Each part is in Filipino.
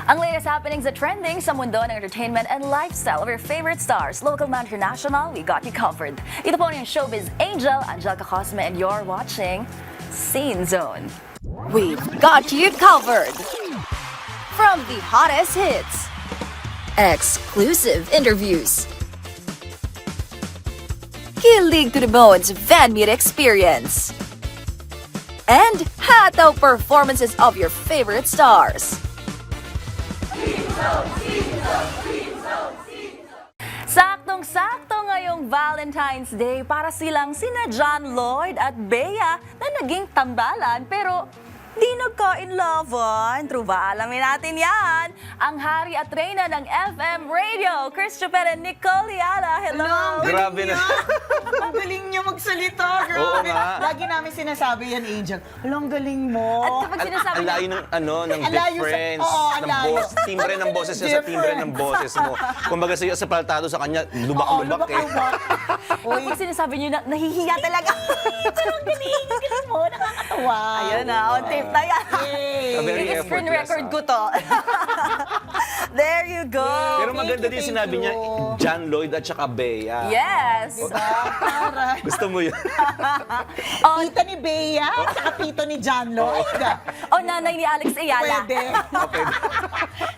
Ang latest happenings at trending sa mundo ng entertainment and lifestyle of your favorite stars, local man, international, we got you covered. Ito po yung showbiz angel, Angelica Cosme, and you're watching Scene Zone. We've got you covered. From the hottest hits, exclusive interviews, kilig to the bones fan meet experience, and hataw performances of your favorite stars. Saktong-sakto ngayong Valentine's Day para silang sina John Lloyd at Bea na naging tambalan pero di nagka-in-lovean. True ba? Alamin natin yan. Ang hari at reyna ng FM Radio, Christopher and Nicole Yala. Hello! Grabe na. Ang galing niya magsalita, girl. Oo nga. Lagi namin sinasabi yan, Angel. Ang galing mo. At kapag sinasabi Ang niya, layo ng Ang layo sa- difference. oo, ang ng layo. timbre ng boses niya sa timbre ng boses mo. Kumbaga sa'yo, sa paltado sa kanya, lubak-lubak eh. Uy, kapag sinasabi niyo na nahihiya talaga. pero ang galing mo. Nakakatawa. Ayun na, on tape na yan. Yay. Very Yung screen effortless, record ko to. There you go. Pero Thank maganda you, din thank sinabi niya, you. John Lloyd at saka Bea. Yes. Para. Gusto mo yun? Tita ni Bea, saka tito ni John Lloyd. O nanay ni Alex Ayala. Pwede.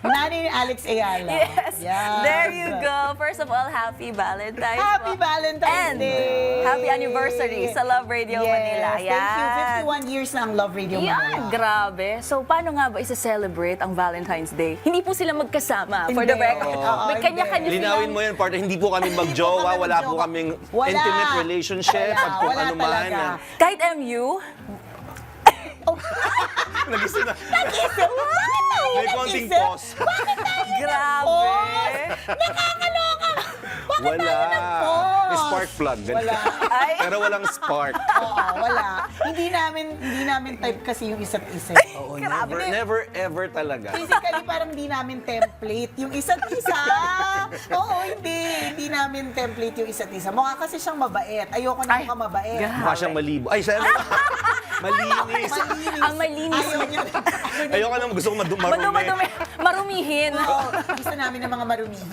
Nanay ni Alex Ayala. Yes. Yes. There you go. First of all, happy Valentine's. Happy po. Valentine's And Day. happy anniversary sa Love Radio Yes, Manila. thank you. 51 years na ang Love Radio Yan, Manila. grabe. So, paano nga ba isa-celebrate ang Valentine's Day? Hindi po sila magkasama, for the Hindi. record. Oo, May kanya-kanya Linawin mo yan, partner. Hindi po kami magjowa, kami wala po magjowa. kaming Wala. intimate relationship, Wala, at kung wala ano man. talaga. Kahit MU, Nag-isip na. Isip, bakit tayo May konting nag-isip? pause. Bakit tayo grabe. nag-pause? Nakakaloka! Bakit Wala. tayo nag-pause? May spark plug. ganun. Wala. Ay, Pero walang spark. Oo, wala. Hindi namin type kasi yung isa't isa. Oo, Grabe. never ever talaga. Physically, parang hindi namin template yung isa't isa. Oo, hindi namin template yung isa't isa. Mukha kasi siyang mabait. Ayoko na Ay, mukhang mabait. grabe. Mukha siyang malibo. Ay, siya. Malinis. Malinis. Ang malinis. Ayaw niya. Ayoko naman, gusto ko marumi. madumi, marumihin. Oo, gusto namin ng mga marumihin.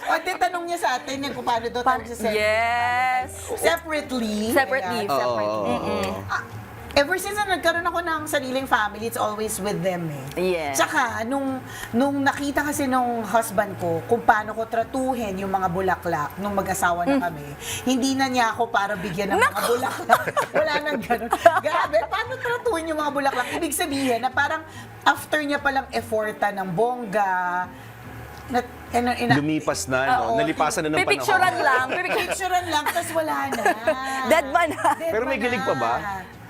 O, di tanong niya sa atin yung kung paano daw tayo sa Yes. separately. Separately. Ayan. Separately. Ever since na nagkaroon ako ng sariling family, it's always with them eh. Yes. Tsaka, nung nakita kasi nung husband ko kung paano ko tratuhin yung mga bulaklak nung mag-asawa na kami, hindi na niya ako para bigyan ng mga bulaklak. Wala nang ganun. Grabe, paano tratuhin yung mga bulaklak? Ibig sabihin na parang after niya palang efforta ng bongga, Lumipas na, no? Oo. Nalipasan na ng Pipicturean panahon. lang. picturean lang, tapos wala na. Dead ba na? Pero may gilig pa ba?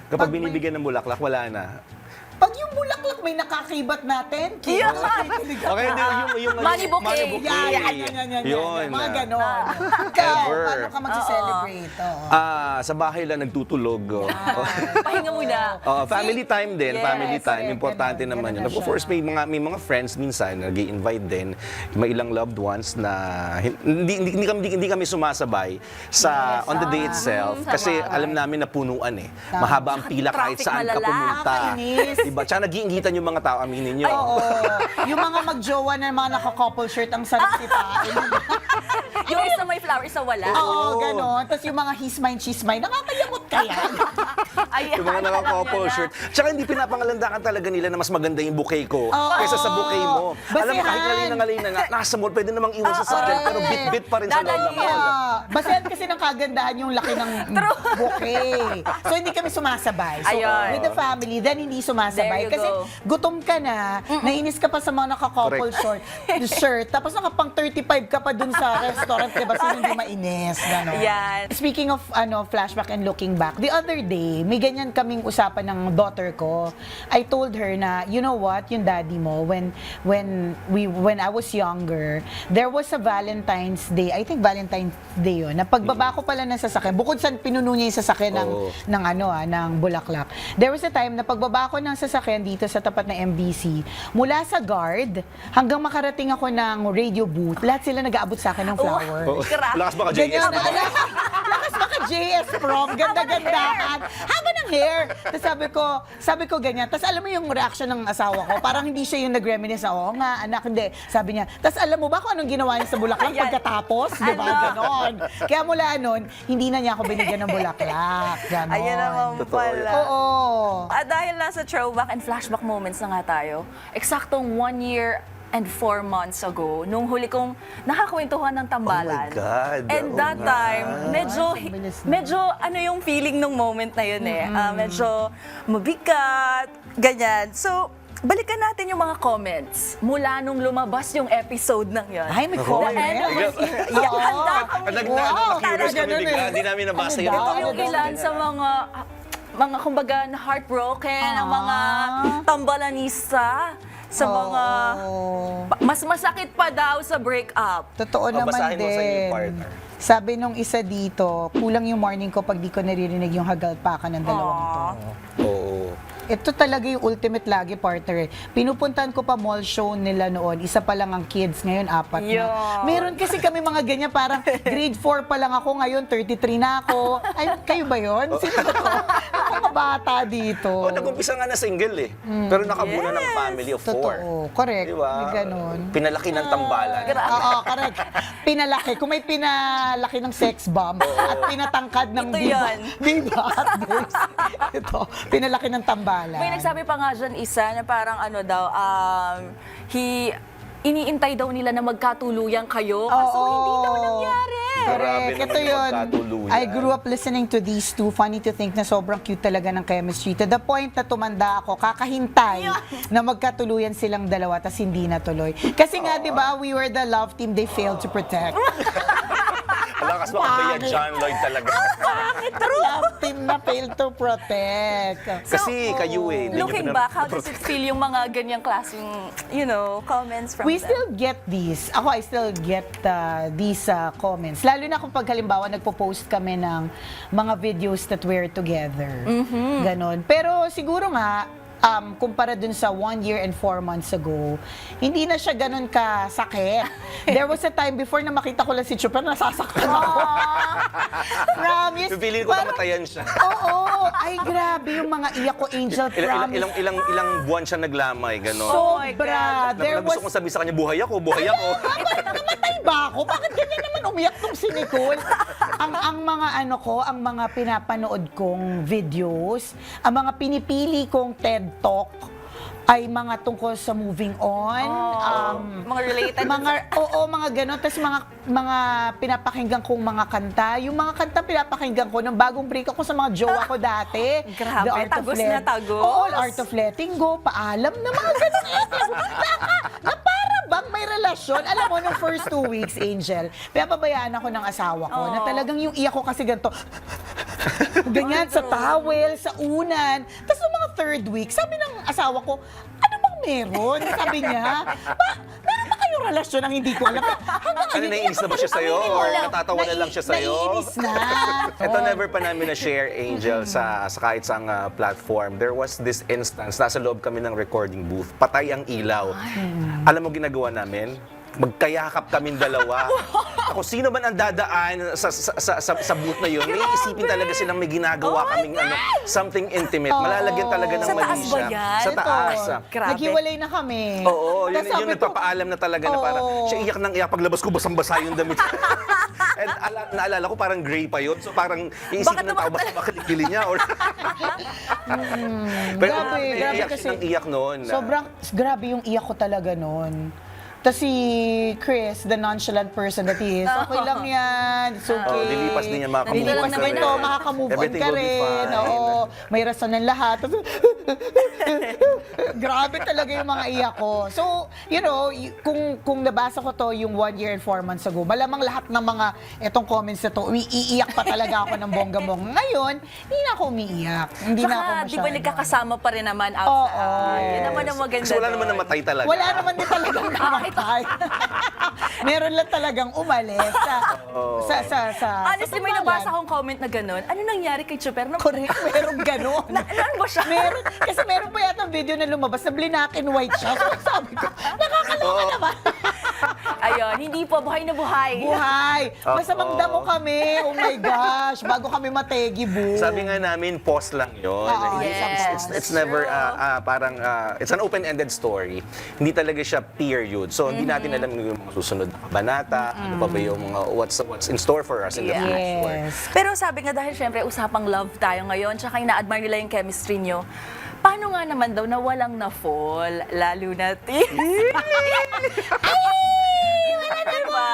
Kapag binibigyan ng bulaklak, wala na. Pag yung bulaklak may nakakibat natin, Yeah. Okay, yung Money bouquet. Yan. Yun. Mga ganon. Ikaw, Ever. paano ka mag-celebrate? Oo. Sa bahay lang nagtutulog. Pahinga muna. Family time din, Yes, family time. correct. Importante Ganun, naman ganun yun. na Of course, siya. may mga friends minsan nag-i-invite din. May ilang loved ones na hindi kami sumasabay sa on the day itself. Kasi alam namin na punuan eh. Mahaba ang pila kahit Traffic saan ka malala. pumunta. Nakakainis. Diba? Tsaka nag-iingitan yung mga tao, aminin nyo. Oo. Yung mga magjowa na mga naka-couple shirt, ang sarap sitain. Yung isa may flower, isa wala. Oo, ganon. Tapos yung mga he's mine, she's mine, nakakayakot kaya. Ayan. Yung mga naka-couple shirt. Tsaka hindi pinapangalandakan talaga nila na mas maganda yung bouquet ko kaysa sa bouquet mo. Alam mo, kahit ngalina nga, nasa mall, pwede namang iwan sa sakyan, pero bit-bit pa rin sa loob ng mall. Basehan kasi ng kagandahan yung laki ng bouquet. So hindi kami sumasabay. So Ayun. with the family, then hindi sumasabay. There you Kasi go. gutom ka na, nainis ka pa sa mga naka-couple shirt, tapos nakapang 35 ka pa dun sa restaurant, diba? So hindi mainis. Ganon. Yan. Speaking of flashback and looking back, the other day, may ganyan kaming usapan ng daughter ko. I told her na, you know what, yung daddy mo, when I was younger, there was a Valentine's Day, I think Valentine's Day yun, na pagbaba ko pala ng sasakyan, bukod sa pinuno niya yung sasakyan ng bulaklak. There was a time na pagbaba ko ng sasakyan dito sa tapat ng MBC, mula sa guard hanggang makarating ako ng radio booth, lahat sila nag-aabot sa akin ng flower. Grabe. Lakas baka JS, Ganyan di ba? Lakas baka JS prom, ganda-gandahan. Habang hair. Tapos sabi ko ganyan. Tapos alam mo yung reaction ng asawa ko, parang hindi siya yung nag-reminisce, oo nga, anak, hindi. Sabi niya, tapos alam mo ba kung anong ginawa niya sa bulaklak Ayan. pagkatapos? Di ba? Ano? Ganon. Kaya mula nun, hindi na niya ako binigyan ng bulaklak. Ganon. Ayan naman Totoo pala. Oo. At dahil nasa throwback and flashback moments na nga tayo, eksaktong 1 year and 4 months ago, nung huli kong nakakwentuhan ng tambalan. Oh my God, And oo that nga. time, medyo ano yung feeling nung moment na yun eh. Medyo mabigat, ganyan. So, balikan natin yung mga comments mula nung lumabas yung episode ng yun. Ay, may Oo. comment. The end of the yeah, handa kami. Nag-curious kami ganun bigla. eh. Hindi namin nabasa Ano yun. daw? Ito yung ilan sa mga kumbaga na heartbroken, ang mga tambalanista sa mga mas masakit pa daw sa breakup. Totoo Oh, naman basahin mo sa inyo yung din. partner. Sabi nung isa dito, kulang yung morning ko pag di ko naririnig yung hagalpakan ng dalawang to. Oo. Ito talaga yung ultimate lagi, partner. Pinupuntahan ko pa mall show nila noon. Isa pa lang ang kids, ngayon 4 na. Yeah. Meron kasi kami mga ganyan, parang grade 4 pa lang ako, ngayon 33 na ako. Ay, kayo ba yun? Sino ba to? Ang mga bata dito. Oh, nag-umpisa nga na single eh. Pero nakabuna ng family of 4. Totoo, correct. Diba? May ganun. Pinalaki ng tambalan. Oo, correct. Pinalaki. Kung may pinalaki ng sex bomb at pinatangkad ng Ito yun. Diva at Boys. Ito, pinalaki ng tambalan. May nagsabi pa nga dyan isa na parang ano daw, iniintay daw nila na magkatuluyan kayo. Kaso hindi daw nangyari. Grabe Correct. naman Ito yung yun. magkatuluyan. I grew up listening to these two. Funny to think na sobrang cute talaga ng chemistry. To the point na tumanda ako, kakahintay na magkatuluyan silang dalawa, tas hindi natuloy. Kasi nga, di ba, we were the love team they failed to protect. Alakas mo kaya John Lloyd talaga. Love team na failed to protect. Kasi kayo eh. hindi niyo Looking pinap- back, how does it feel yung mga ganyang klaseng, comments from We them? still get these. Ako, I still get these comments. Lalo na kung pag halimbawa nagpo-post kami ng mga videos that we're together. Ganon. Pero siguro nga, kumpara dun sa 1 year and 4 months ago, hindi na siya ganun kasakit. There was a time before na makita ko lang si Chuper, nasasaktan ako. Promise. Pipiliin ko Parang- namatayan siya. Oo. Ay, grabe yung mga iyak ko, Angel, promise. Ilang buwan siya naglamay, gano'n. Sobra. There Gusto was kong sabihin sa kanya, buhay ako, buhay ako. namatay ba ako? Bakit ganyan naman umiyak tong si Nicole? ang mga ang mga pinapanood kong videos, ang mga pinipili kong TED Talk ay mga tungkol sa moving on. Mga related. Mga ganon. Tapos mga pinapakinggan kong mga kanta. Yung mga kanta pinapakinggan ko nung bagong break ako sa mga jowa ko dati. Grabe, The Art of tagos Let- na tagos. Oo, Art of Letting Go, Paalam na mga ganon. na para bang may relasyon. Alam mo, nung first 2 weeks, Angel, pinapabayaan ako ng asawa ko na talagang yung iyak ko kasi ganito. Ganyan, sa towel, sa unan. Tapos nung mga 3rd week, sabi ng asawa ko, ano bang meron? Sabi niya, meron ba kayong relasyon ang hindi ko alam? Ano, naiinis na ba siya sa'yo? Or natatawa na lang siya sa'yo? Naiinis na. Ito never pa namin na-share, Angel, sa kahit saang platform. There was this instance, nasa loob kami ng recording booth, patay ang ilaw. Alam mo ginagawa namin? Magkayakap kaming dalawa. Ako, sino man ang dadaan sa booth na yun, may isipin talaga silang may ginagawa kaming something intimate. Malalagyan talaga ng Sa mali taas ba siya. yan? Sa taas. Grabe. Naghiwalay na kami. Oo, Tas yun sabi ko, nagpapaalam na talaga na parang siya iyak ng iyak. Paglabas ko, basang-basa yung damit. And naalala ko, parang gray pa yun. So parang iisipin ng tao, basta makalikili niya. Or Pero Grabe iyak kasi. siya ng iyak noon. Sobrang, grabe yung iyak ko talaga noon. Tapos si Chris, the nonchalant person that he is, okay lang yan, it's okay. Oh, dilipas din niya, makakamove Dilipas on naman ka to, rin. makakamove on Everything ka will be rin. fine. Oo, may rason ng lahat. Tapos, grabe talaga yung mga iyak ko. So, kung nabasa ko to yung 1 year and 4 months ago, malamang lahat ng mga etong comments na to, iiyak pa talaga ako ng bongga-bong. Ngayon, hindi na ako umiiyak. Hindi na ako Saka, masyado. di ba nagkakasama pa rin naman outside? Yun naman ang maganda Kasi wala naman doon. namatay talaga. Wala naman din talagang namatay. Meron lang talagang umalis sa Honestly, may nabasa akong comment na gano'n. Ano nangyari kay Chuper? Correct, meron ganon. Ano ba siya? Meron, kasi meron pa yata video na lumabas na black and white siya. So sabi ko, nakakaloka naman. Ayun, Hindi po, buhay na buhay. Buhay! Masamang damo kami. Oh my gosh. Bago kami mategi, boo. Sabi nga namin, pause lang yun. Oo, yes. It's never, parang, it's an open-ended story. Hindi talaga siya period. So, hindi natin alam yung mga susunod na kabanata, ano pa ba yung mga, what's in store for us in the future. Yes. Pero sabi nga dahil syempre usapang love tayo ngayon, tsaka ina-admire nila yung chemistry nyo, paano nga naman daw na walang na-fall, lalo na diba?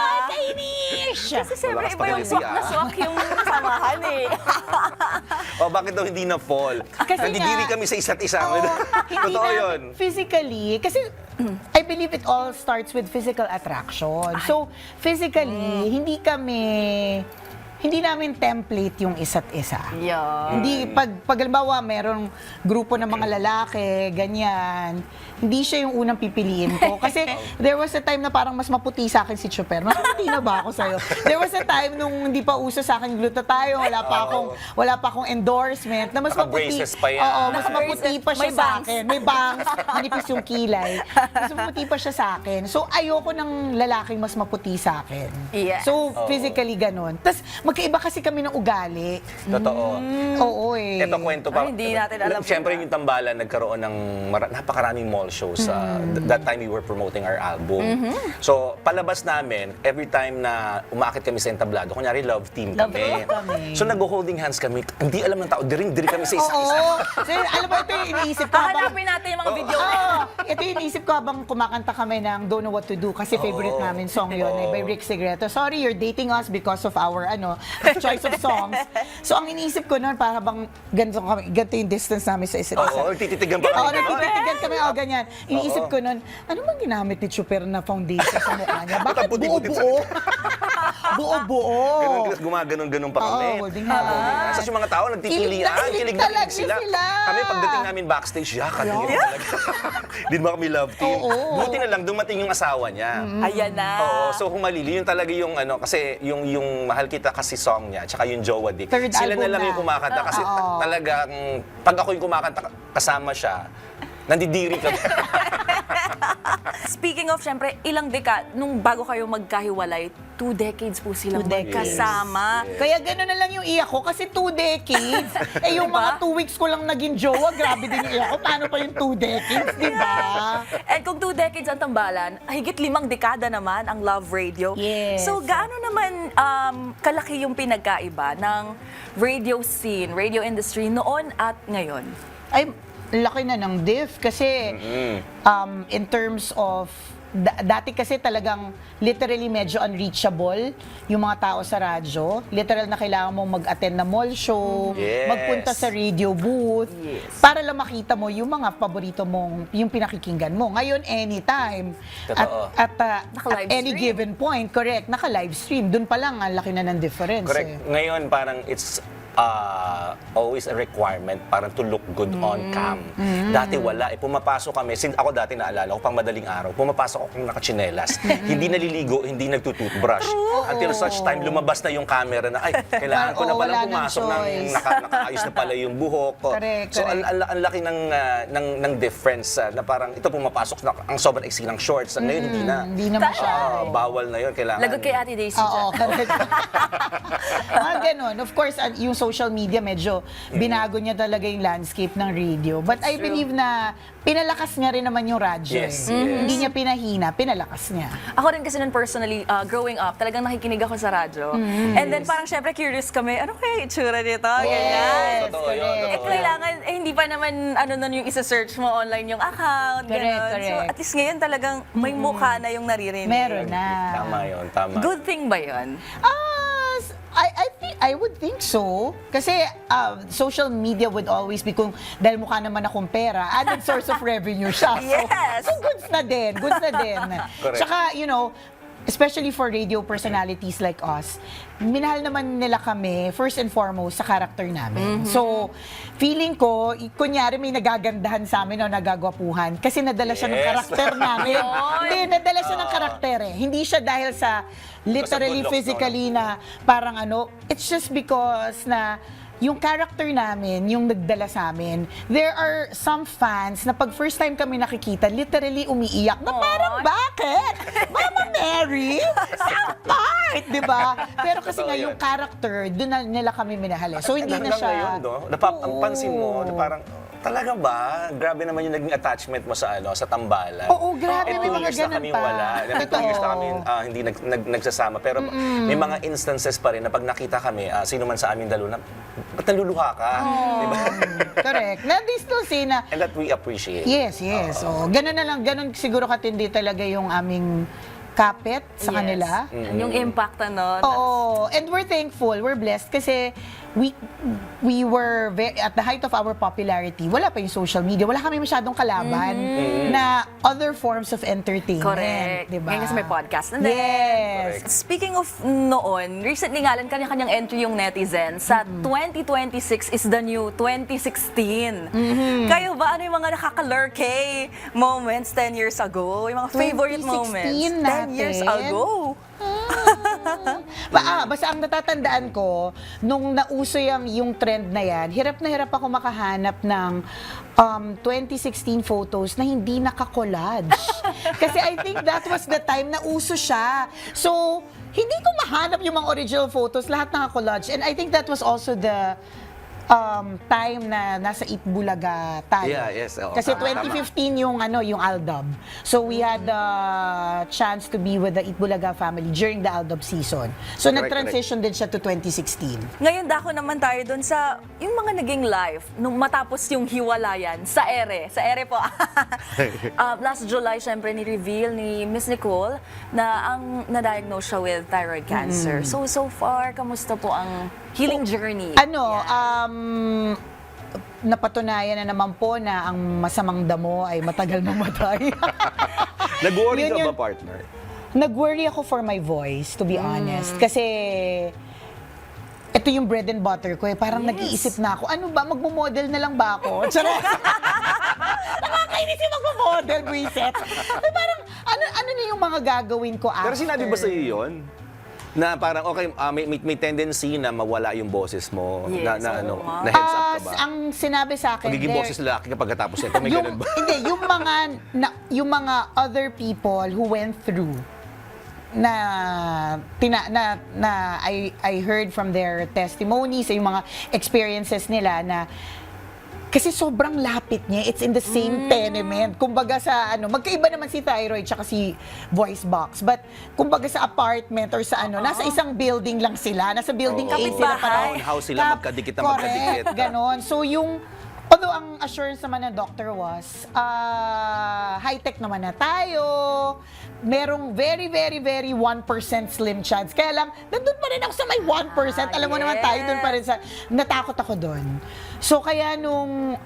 Kasi siyempre Malakas iba yung pag-alisi, swak na swak yung samahan eh. O, bakit daw hindi na fall? Kasi Nandidiri nga- kami sa isa't isa. Hindi Totoo namin yun. physically, kasi I believe it all starts with physical attraction. So, physically, hindi namin template yung isa't isa. Yeah. Hindi, pag halimbawa, merong grupo ng mga lalaki, ganyan, hindi siya yung unang pipiliin ko. Kasi there was a time na parang mas maputi sa akin si Chuper. Mas maputi na ba ako sa'yo? There was a time nung hindi pa uso sa akin glutathione, wala pa akong endorsement, na mas maputi. Naka-braces pa yan. Oo, mas maputi pa siya May sa bangs. akin. May bangs, manipis yung kilay. Mas maputi pa siya sa akin. So, ayoko ng lalaking mas maputi sa akin. Yes. So, physically ganun. Tapos, magkaiba kasi kami ng ugali. Totoo. Oo eh. Ito kwento pa. Ay, hindi natin alam Siyempre yun. yung tambalan, nagkaroon ng napakaraming mall shows. That time we were promoting our album. So, palabas namin, every time na umakit kami sa entablado, kunyari love team Love kami. team kami. So, nag-holding hands kami. Hindi alam ng tao, diri kami sa isa-isa. Oo. So, alam mo, ito yung iniisip ko habang... Hahanapin natin yung mga video. Ito yung iniisip ko habang kumakanta kami ng Don't Know What To Do kasi favorite namin song yun eh, by Rick Segreto. Sorry, you're dating us because of our choice of songs. So, ang iniisip ko noon, para bang ganito yung distance namin sa isa't isa. Oo, tititigan pa Oo, kami. nagtititigan kami, ganyan. Iniisip ko nun, ano bang ginamit ni Chuper na foundation sa mukha niya? Bakit Puti-puti buo-buo? Buo-buo. Gumaganon-ganon pa kami. Oo, holding hands. Tapos yung mga tao nagtitilian, Kilig kilig na talaga kilig sila. sila. Kami pagdating namin backstage, yakan yun talaga. Di ba kami love team? Oo. Buti na lang dumating yung asawa niya. Ayan na. Oo, so humalili. Yun talaga yung ano, kasi yung Mahal Kita kasi song niya, tsaka yung Jowa Di. Third Sila album na lang na. yung kumakanta kasi Oo. talagang, pag ako yung kumakanta kasama siya, nandidiri kami. Speaking of, syempre, ilang nung bago kayo magkahiwalay, 2 decades po silang 2 decades. magkasama. Kaya gano'n na lang yung iyak ko kasi 2 decades. Eh yung mga 2 weeks ko lang naging jowa, grabe din yung iyak ko. Paano pa yung 2 decades, di ba? And kung 2 decades ang tambalan, higit 5 dekada naman ang Love Radio. Yes. So, gaano naman kalaki yung pinagkaiba ng radio scene, radio industry noon at ngayon? Ay, laki na ng diff kasi in terms of dati kasi talagang literally medyo unreachable yung mga tao sa radyo. Literal na kailangan mong mag-attend na mall show, Yes. magpunta sa radio booth, Yes. para lang makita mo yung mga paborito mong, yung pinakikinggan mo. Ngayon, anytime. Totoo. At Naka-live any stream. given point, correct, naka-live stream. Doon pa lang, ang laki na ng difference. Correct. Eh. Ngayon parang it's always a requirement parang to look good on cam. Dati wala. Pumapasok kami. Since ako dati naalala ko, pang madaling araw, pumapasok ako nakachinelas. Hindi naliligo, hindi nagtutoothbrush. Until such time, lumabas na yung camera na, ay, kailangan ko na Oo, palang wala nang pumasok ng choice. nakaayos na pala yung buhok. Correct, So, correct. ang laki ng difference na parang ito pumapasok na ang sobrang iksi ng shorts. Ngayon, hindi na. Hindi na masyado. Bawal na yun. Kailangan. Lagot kay Ate Daisy Oo, dyan. correct. Mga ganun. Of course, yung social media, medyo binago niya talaga yung landscape ng radio. But I believe na pinalakas niya rin naman yung radyo. Yes, eh. yes. Hindi niya pinahina, pinalakas niya. Ako rin kasi nun personally, growing up, talagang nakikinig ako sa radyo. And then parang syempre curious kami, ano kaya yung itsura nito? Ganyan. Totoo yun, correct. Eh, kailangan, hindi pa naman, nun yung isa-search mo online yung account, Correct, gano'n. So, correct. at least ngayon talagang may mukha na yung naririnig. Meron na. Tama yun, tama. Good thing ba yun? I would think so. Kasi social media would always be dahil mukha naman akong pera, added source of revenue siya. Yes. So goods na din, goods na din. Correct. Tsaka, especially for radio personalities like us, minahal naman nila kami, first and foremost, sa character namin. So, feeling ko, kunyari may nagagandahan sa amin o nagagwapuhan kasi nadala siya ng Yes. karakter namin. Hindi, nadala siya ng karakter eh. Hindi siya dahil sa literally, Because of good looks, physically na parang it's just because na yung character namin, yung nagdala sa amin, there are some fans na pag first time kami nakikita, literally umiiyak na parang, bakit? Mama Mary? Sa part, di ba? Pero kasi nga yung character, doon na nila kami minahali. So hindi na Hanggang siya... ngayon, no? Ang pansin mo, na parang, talaga ba? Grabe naman yung naging attachment mo sa sa tambalan. Oo, grabe, may 2 mga years na ganun kami pa. wala. Totoo. 2 years na kami hindi nagsasama. Pero may mga instances pa rin na pag nakita kami, sino man sa aming dalawa, ba't naluluha ka? Diba? Correct. Na they still say na, And that we appreciate. yes. Oo. Ganun na lang, ganun siguro katindi talaga yung aming kapit sa Yes. kanila. Yung impact, ano. Oo. And we're thankful, we're blessed kasi we were at the height of our popularity, wala pa yung social media, wala kami masyadong kalaban na other forms of entertainment. Correct. Diba? Ngayon kasi may podcast na din. Yes. Speaking of noon, recently nga lang kanya-kanyang entry yung netizen sa 2026 is the new 2016. Kayo ba, ano yung mga nakaka-lurkay moments 10 years ago? Yung mga favorite 2016 moments 10 years natin? ago? Basta ang natatandaan ko, nung nauso yung trend na yan, hirap na hirap ako makahanap ng 2016 photos na hindi naka-collage. Kasi I think that was the time na uso siya. So, hindi ko mahanap yung mga original photos, lahat naka-collage. And I think that was also the time na nasa Itbulaga tayo. Yeah, yes. Oo, Kasi tama, 2015 yung Aldab. So we had the chance to be with the Itbulaga family during the Aldab season. So Correct, nag-transition din siya to 2016. Ngayon dako naman tayo doon sa yung mga naging live nung matapos yung hiwalayan sa ere. Sa ere po. Last July, syempre, ni-reveal ni Miss Nicole na ang na-diagnose siya with thyroid cancer. So far, kamusta po ang healing journey? Napatunayan na naman po na ang masamang damo ay matagal mamatay. Nag-worry Yun ka yun. ba, partner? Nag-worry ako for my voice, to be honest. Kasi ito yung bread and butter ko eh. Parang nag-iisip na ako, ano ba, magmo-model na lang ba ako? Charot! Nakakainis yung magmo-model, Buiset. Parang, ano na yung mga gagawin ko after? Pero sinabi ba sa'yo yun? Na parang, okay, may tendency na mawala yung boses mo, Yes, na oo nga. na heads up ka ba? Ang sinabi sa akin, Magiging boses lalaki kapag katapos ito, may ganun ba? Hindi, yung mga other people who went through na I heard from their testimonies, yung mga experiences nila na kasi sobrang lapit niya. It's in the same tenement. Kumbaga sa magkaiba naman si thyroid tsaka si voice box. But kumbaga sa apartment or sa nasa isang building lang sila. Nasa building A sila Kapitbahay. Townhouse sila, magkadikit na magkadikit. Correct, ganon. So yung although ang assurance naman ng doctor was, high-tech naman na tayo, merong very, very, very 1% slim chance. Kaya lang, nandun pa rin ako sa may 1%. Alam mo naman tayo dun pa rin sa, natakot ako dun. So kaya nung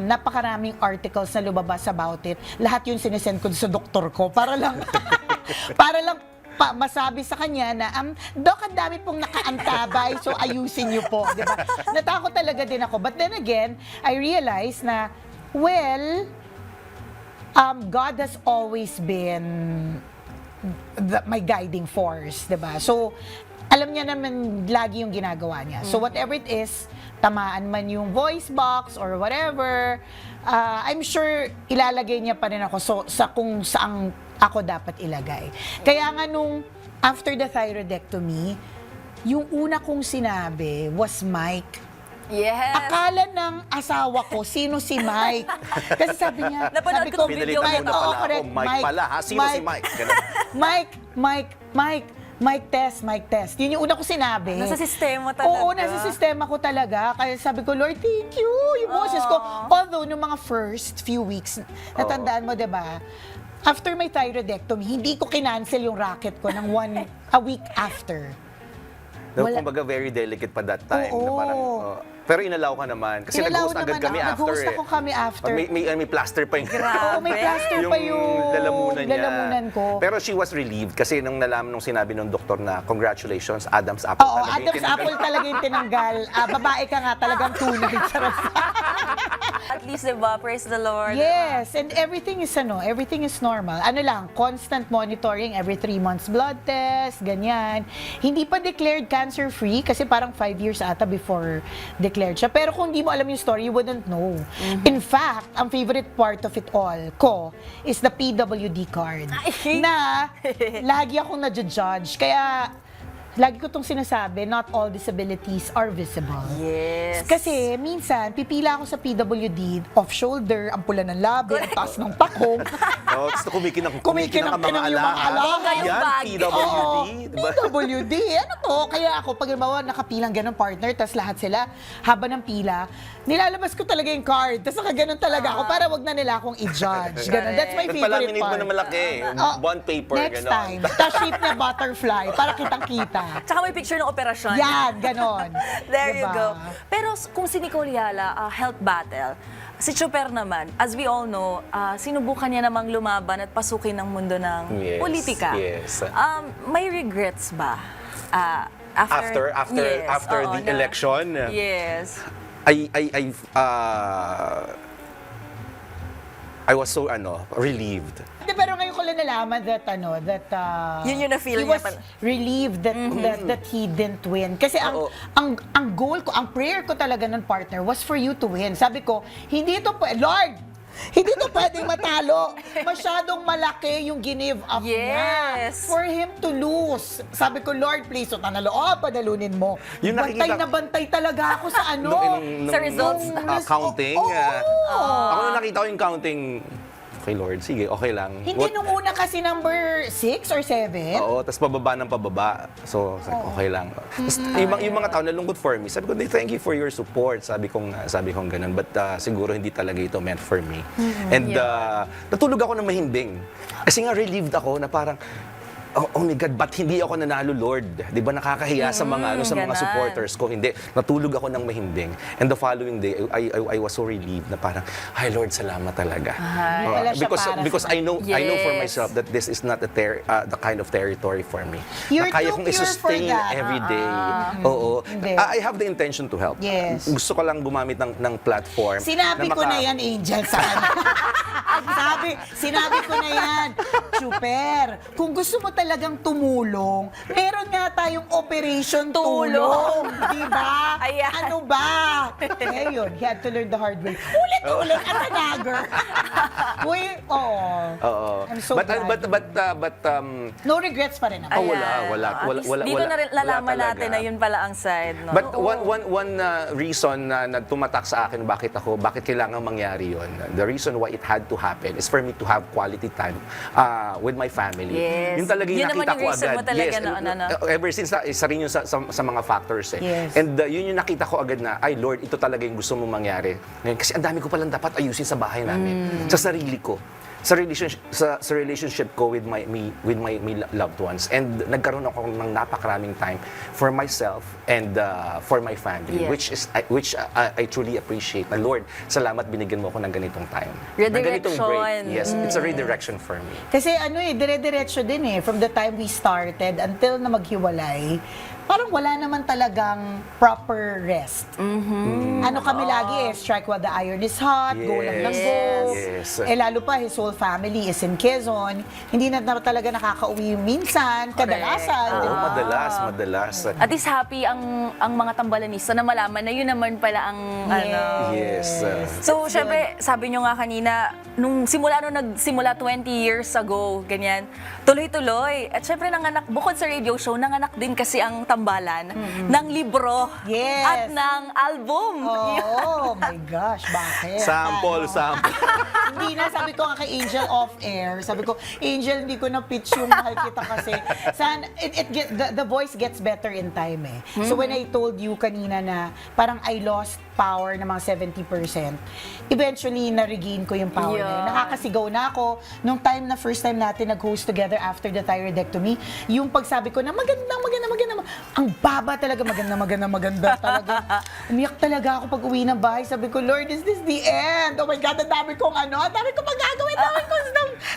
napakaraming articles na lumabas about it, lahat yun sinesend ko sa doktor ko para lang, masabi sa kanya na, Doc, ang dami pong nakaantabay, so ayusin niyo po, di ba? Natakot talaga din ako. But then again, I realized na, well, God has always been my guiding force, di ba? So, alam niya naman lagi yung ginagawa niya. So, whatever it is, tamaan man yung voice box or whatever, I'm sure ilalagay niya pa rin ako sa kung saang ako dapat ilagay. Kaya nga nung after the thyroidectomy, yung una kong sinabi was Mike. Yes. Akala ng asawa ko, sino si Mike? Kasi sabi niya, Napanood sabi ko ko, ng video Pinalitan mo na oo, pala ako, correct, Mike pala ha? Sino si Mike? Ganun. Mike test. Yun yung una ko sinabi. Nasa sistema talaga. Oo, nasa sistema ko talaga. Kaya sabi ko, Lord, thank you. Yung boses ko. Although, nung mga first few weeks, natandaan mo, diba? After my thyroidectomy, hindi ko kinancel yung racket ko ng a week after. Wala. Kumbaga very delicate pa that time. Oo. Na parang, pero inalaw ka naman. Kasi nag-host agad kami after Nag-host ako kami after. May plaster pa yung... Oo, may plaster pa yung lalamunan niya. lalamunan ko. Pero she was relieved kasi nung nalaman nung sinabi ng doktor na congratulations, Adam's apple. Oo, talaga yung Adam's tinanggal. apple talaga yung tinanggal. Babae ka nga, talagang tunay. Charot. At least, diba? Praise the Lord. Yes, and everything is normal. Ano lang, constant monitoring, every 3 months blood test, ganyan. Hindi pa declared cancer-free kasi parang 5 years ata before declared siya. Pero kung di mo alam yung story, you wouldn't know. In fact, ang favorite part of it all ko is the PWD card. Na lagi akong na-judge. Kaya lagi ko itong sinasabi, not all disabilities are visible. Yes. Kasi minsan, pipila ako sa PWD, off-shoulder, ang pula ng labi, ang taas ng pakong. Oh, gusto kumikinang Kumikinang ang mga yung mga alaha. Yung Yan, bag. PWD. Diba? PWD, ano to? Kaya ako, pag nabawa, nakapilang ganun partner, tas lahat sila, haba ng pila, nilalabas ko talaga yung card, tas nakaganon talaga ako para wag na nila akong i-judge. Ganun. That's my favorite Nagpalaminate mo part. na malaki. Oh, Bond paper, Next gano'n. time, tas shape na butterfly, para kitang-kita. Tsaka may picture ng operasyon. Yan, ganon. There you Diba? go. Pero kung si Nicole Yala, health battle, si Chuper naman, as we all know, sinubukan niya namang lumaban at pasukin ng mundo ng Yes, politika. yes. May regrets ba? After Yes, oo, the election, Yes. I was so relieved. Hindi, pero ngayon ko lang nalaman that Yun yung na-feel he niya was pala. relieved that he didn't win. Kasi Oo. ang goal ko, ang prayer ko talaga ng partner was for you to win. Sabi ko, hindi ito Lord, hindi ito pwedeng matalo. Masyadong malaki yung give up niya. Yes. For him to lose. Sabi ko, Lord, please, so tanalo, padalunin mo. Yung Bantay nakikita- na bantay talaga ako sa ano. Sa results. Counting. Oo. Ako nung nakita ko yung counting, okay Lord, sige, okay lang. Hindi nung una kasi number 6 or 7. Oo, tapos pababa ng pababa. So, okay lang. Tapos, yung mga tao nalungkot for me. Sabi ko, thank you for your support. Sabi kong ganun. But siguro hindi talaga ito meant for me. And natulog ako ng mahimbing. Kasi nga relieved ako na parang, oh my God, ba't hindi ako nanalo, Lord? Di ba nakakahiya sa mga sa mga ganon. supporters ko? Hindi. Natulog ako ng mahimbing. And the following day, I was so relieved na parang, ay Lord, salamat talaga. Wala siya para Because sa I know for Yes. myself that this is not the kind of territory for me. You're na kaya too kong pure i-sustain for that. every day. Oo. Hindi. I have the intention to help. Yes. Gusto ko lang gumamit ng platform. Sinabi ko na yan, Angel, saan? Sinabi ko na yan, Chuper, kung gusto mo talagang tumulong, meron nga tayong Operation Tulong. Di ba? Ayan. Ano ba? Eh yun, he had to learn the hard way. Ulit-ulit, at a nagger. Uy, Oo. I'm so but glad. No regrets pa rin ako. Dito na rin lalaman talaga. natin na yun pala ang side. No? But one reason na tumatak sa akin bakit kailangan mangyari yon. The reason why it had to happen is for me to have quality time with my family. Yes. Yun talaga yung Yun naman nakita yung ko reason agad. mo talaga na. Ever since isa rin yun sa mga factors eh. Yes. And yun yung nakita ko agad na, ay Lord, ito talaga yung gusto mong mangyari. Ngayon, kasi ang dami ko palang dapat ayusin sa bahay namin. Sa sarili ko. Sa relationship ko with my loved ones, and nagkaroon ako ng napakaraming time for myself and for my family, Yes. which I truly appreciate. Na Lord, salamat binigyan mo ako ng ganitong time. Ng ganitong break. Redirection. Yes, it's a redirection for me. Kasi dire-diretso din from the time we started until na maghiwalay, parang wala naman talagang proper rest. Ano kami lagi strike while the iron is hot, go lang ng go. Yes. Eh lalo pa, his whole family is in Quezon. Hindi na talaga nakakauwi minsan, kadalasan. Oo, di ba? madalas. At least happy ang mga tambalanista na malaman na yun naman pala ang Yes. So, syempre, sabi nyo nga kanina, nung nagsimula 20 years ago, ganyan, tuloy-tuloy. At syempre, bukod sa radio show, nanganak din kasi ang tambalan ng libro Yes. at ng album. Oh my gosh, bakit? Sample. Hindi na, sabi ko nga kay Angel off-air, sabi ko, Angel, hindi ko na-pitch yung mahal kita kasi the voice gets better in time eh. So when I told you kanina na parang I lost power na mga 70%, eventually na-regain ko yung power na yun. Yeah. Nakakasigaw na ako. Nung first time natin nag-host together after the thyroidectomy, yung pagsabi ko na maganda, ang baba talaga, maganda talaga. Umiyak talaga ako pag uwi ng bahay. Sabi ko, Lord, is this the end? Oh my God, ang dami kong ang dami kong magagawin.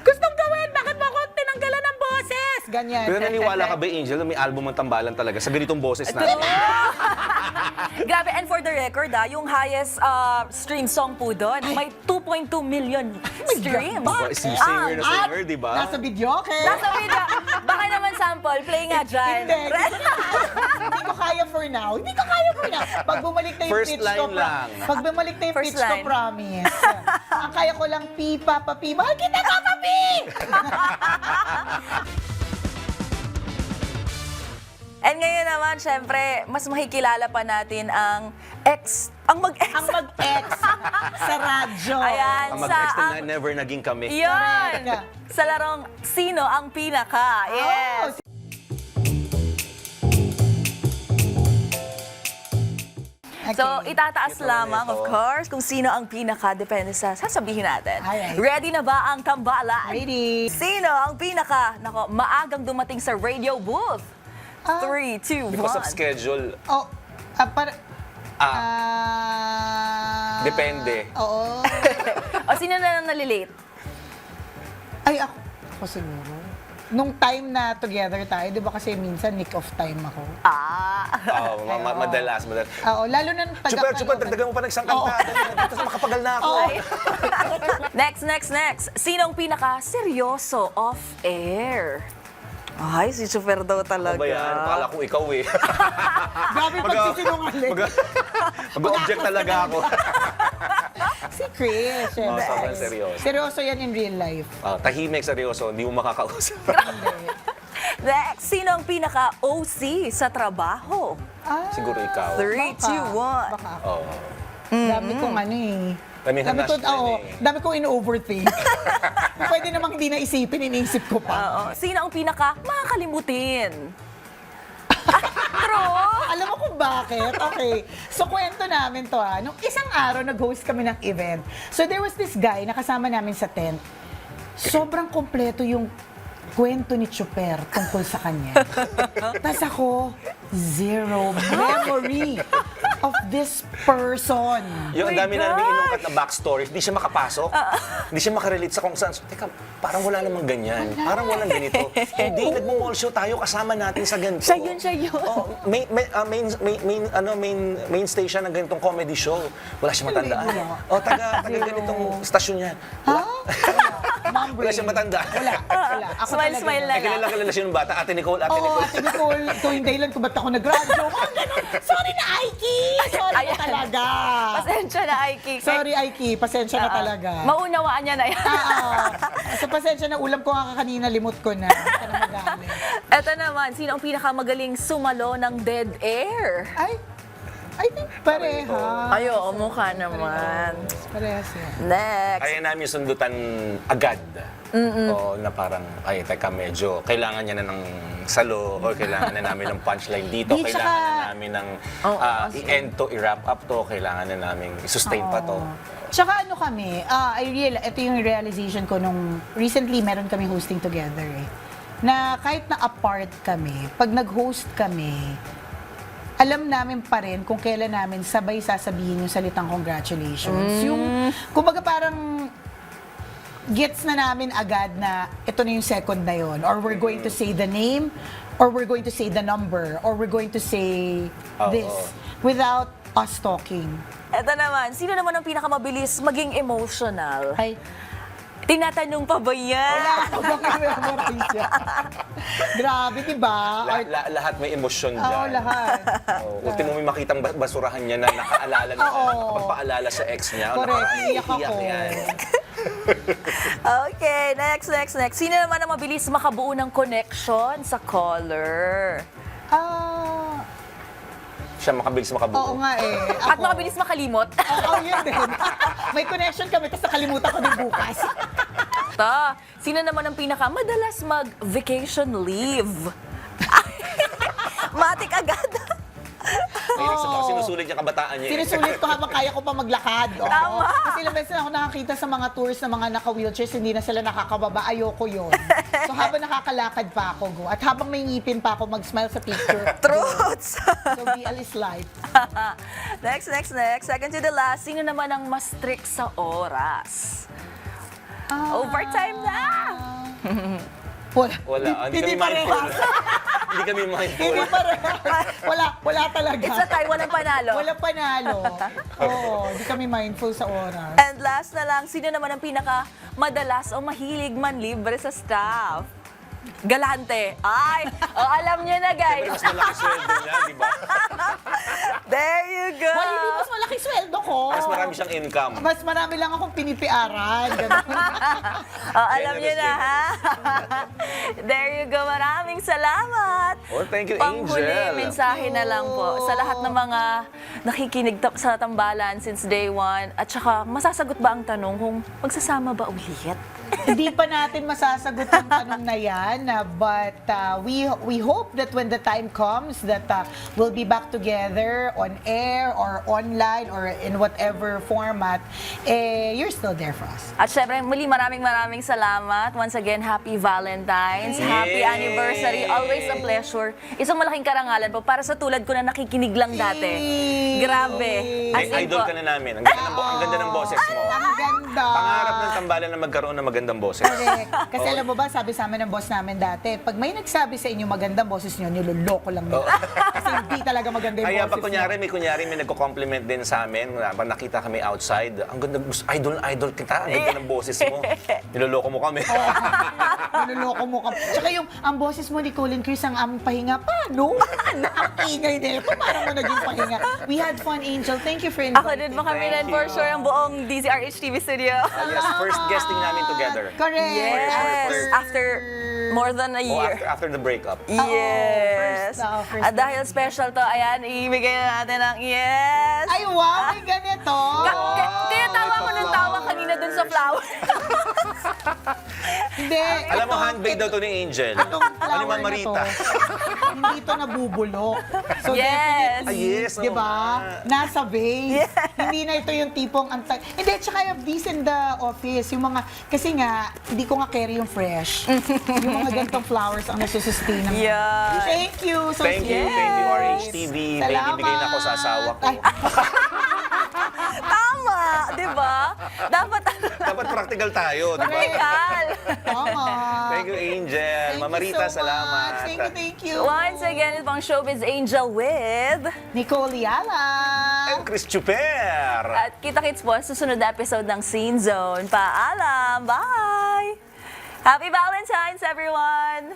Gustong gawin. Bakit mo ako tinanggalan ng boses? ganyan. Pero naniwala ka ba, Angel, na may album ang tambalan talaga sa ganitong boses na? Grabe, and for the record, yung highest stream song po doon, may 2.2 million streams. Singer na singer, di ba? Nasa video, okay? Nasa video. Baka naman sample, play nga dyan. Hindi ko kaya for now. Hindi ko kaya for now. Pag bumalik na yung First pitch line ko, lang. pag bumalik na yung First pitch ko, line. promise. Ang kaya ko lang, pi, papa, pi. Mahal kita, papa, pi! And ngayon naman, syempre, mas makikilala pa natin ang mag-ex. Ang mag-ex sa radyo. Ayan, Ang sa mag-ex na never naging kami. Yun! Correct. Sa larong Sino ang Pinaka? Yes! Oh, So, okay. itataas Ito lamang, ito. of course, kung sino ang pinaka, depende sa sasabihin natin. Alright. Ready na ba ang tambalan? Ready. Sino ang pinaka? Nako, maagang dumating sa radio booth. 3, 2, 1. Because of schedule, Oh, para... depende. Oo. O, sino na nalilate? Ay, ako siguro. Nung time na together tayo, di ba kasi minsan nick off time ako. Madalas. Oo, lalo na nung Chuper, dagdagan mo pa ng isang kanta. Tapos makapagal na ako. Oo. Next. Sinong pinaka seryoso off-air? Ay, si Chuper daw talaga. Ano ba yan? Pakala ko ikaw eh. Grabe pagsisinungaling. Mag-object talaga ako. Si Chris, syempre. sobrang seryoso. Seryoso yan in real life. Tahimik, seryoso, hindi mo makakausap. Next, sino ang pinaka OC sa trabaho? Siguro ikaw. 3, 2, 1. Baka ako. Oo. Dami kong ano eh. Daming Dami ko, hanash din oo, eh. dami kong in-overthink. Pwede namang hindi naisipin, iniisip ko pa. Oo. Sino ang pinaka makakalimutin? True? Alam mo kung bakit? Okay. So, kwento namin to Nung isang araw, nag-host kami ng event. So, there was this guy na kasama namin sa tent. Sobrang kompleto yung kwento ni Chuper tungkol sa kanya. Tapos ako, zero memory of this person. Yung ang my dami namin gosh! inungkat na backstory, hindi siya makapasok. Hindi siya makarelate sa kung saan. Teka, parang wala namang ganyan. Parang walang ganito. Hindi, nagmo-mall show tayo, kasama natin sa ganito. Siya yun. Oh, main station ng ganitong comedy show. Wala siyang matandaan. Wala. Taga ganitong stasyon yan. Ha? Mom Wala siyang matandaan. Wala. Ako Smile talaga. lang. Kilala siya ng bata, Ate Nicole. Oo, Ate Nicole, ito yung dahilan kung ba't ako nag-radyo. Sorry na, Aiki! Sorry na Ayan. talaga. Pasensya na, Aiki. Sorry, Aiki. Pasensya na talaga. Maunawaan niya na yan. So, pasensya na. Ulam ko nga kanina, limot ko na. Hindi ka na magalit. Eto naman, sino ang pinakamagaling sumalo ng dead air? Ay, I think pareha. Ayo, mukha naman. Parehas yan. Next. Kaya namin sundutan agad. O na parang, ay, teka, medyo, kailangan niya na ng salo or kailangan na namin ng punchline dito, Di, kailangan tsaka- na namin ng i-end to, i-wrap up to, kailangan na namin i-sustain pa to. Tsaka ano kami, ito yung realization ko nung recently meron kami hosting together eh. Na kahit na apart kami, pag nag-host kami, alam namin pa rin kung kailan namin sabay sasabihin yung salitang congratulations. Yung, kumbaga parang gets na namin agad na ito na yung second na yon, or we're going to say the name, or we're going to say the number, or we're going to say this without us talking. Eto naman, sino naman ang pinakamabilis maging emotional? Ay, Tinatanong pa ba yan? memorize yan. Grabe, di ba? Lahat may emosyon Oo, dyan. lahat. Ultimo may makitang basurahan niya na nakaalala na, nakapagpaalala sa ex niya. Correct, iyak ako. yan. Okay, next. Sino naman ang mabilis makabuo ng connection sa caller? Siya makabilis makabuo. Oo nga eh. At mabilis makalimot? Oo, yun din. May connection kami, tapos nakalimutan ko din bukas. Sino naman ang madalas mag-vacation leave? Matik agad. Mahilig sa mga sinusulit yung kabataan niya. Sinusulit ko habang kaya ko pa maglakad. Oo. Tama. Kasi ilang beses na ako nakakita sa mga tours ng mga naka-wheelchairs, hindi na sila nakakababa. Ayoko yun. So habang nakakalakad pa ako, go. At habang may ngipin pa ako, mag-smile sa picture. Truths! So real is life. Next. Second to the last, sino naman ang mas strict sa oras? Overtime na! Wala. Hindi kami mindful. Hindi kami mindful. Hindi parehas. Wala talaga. It's a tie, walang panalo. Walang panalo. Oo, hindi kami mindful sa oras. And last na lang, sino naman ang pinaka madalas o mahilig manlibre sa staff? Galante. Ay, alam nyo na Siyempre, guys. mas malaki sweldo niya, di ba? There you go. Hoy, hindi mas malaki sweldo ko. Mas marami siyang income. Mas marami lang akong pinipiaran. Ganun. Alam nyo na ha. There you go. Maraming salamat. Oh, thank you, Panghuli, Angel. mensahe na lang po sa lahat ng mga nakikinig sa tambalan since day one. At saka, masasagot ba ang tanong kung magsasama ba ulit? Hindi pa natin masasagot ang tanong na yan, but we hope that when the time comes that we'll be back together on air or online or in whatever format, you're still there for us. At syempre, muli maraming salamat. Once again, happy Valentine's. Happy Yay! anniversary. Always a pleasure. Isang malaking karangalan po para sa tulad ko na nakikinig lang dati. Grabe. As in Idol po, ka na namin. Ang ganda ng boses mo. Ang ganda! Pangarap ng tambalan na magkaroon ng magandang boses. Correct. Kasi alam mo ba, sabi sa amin ng boss namin dati, pag may nagsabi sa inyo magandang boses nyo, niloloko lang nyo. Kasi hindi talaga maganda yung Kaya boses pag kunyari may nagko-compliment din sa amin, pag nakita kami outside, ang ganda, idol kita, ang ganda ng boses mo. Niloloko mo kami. Niloloko mo ka. Tsaka yung, ang boses mo ni Colin Chris, ang aming pahinga, paano? Ang ingay na ito, parang mo naging pahinga. We had fun, Angel. Thank you for inviting. ako din po kami Thank rin for you. sure ang buong DZRH TV studio. Yes, first guesting namin together. Correct. Yes. After more than a O year. after the breakup. Yes. first At dahil special to, ayan, ibigay na natin ang yes. Ay, wow, may ganito. Kaya tawa ko ng tawa kanina dun sa flower. Hindi. Alam mo, handmade daw to ni Angel. Itong Ano flower Ma'am na to, Marita? hindi ito nabubulok. So Yes. definitely, Yes, oo di ba? nga. Nasa vase. Hindi na ito yung tipong hindi, tsaka I have these in the office. Yung mga, kasi nga, hindi ko nga carry yung fresh. Yung mga ganitong flowers ang nasusustain ng Yeah. Thank you. So Thank you, RHTV. May Salamat. bibigay na ako sa asawa ko. Ay, Tama, di ba? Dapat Dapat practical tayo, di ba? practical. tama. Thank you, Angel. Thank Mama you Rita, so salamat. much. Thank you. Once again, ito ang Showbiz Angel with... Nicole Yala. And Chris Chuper. At kita-kits po sa susunod na episode ng Scene Zone. Paalam! Bye! Happy Valentine's, everyone!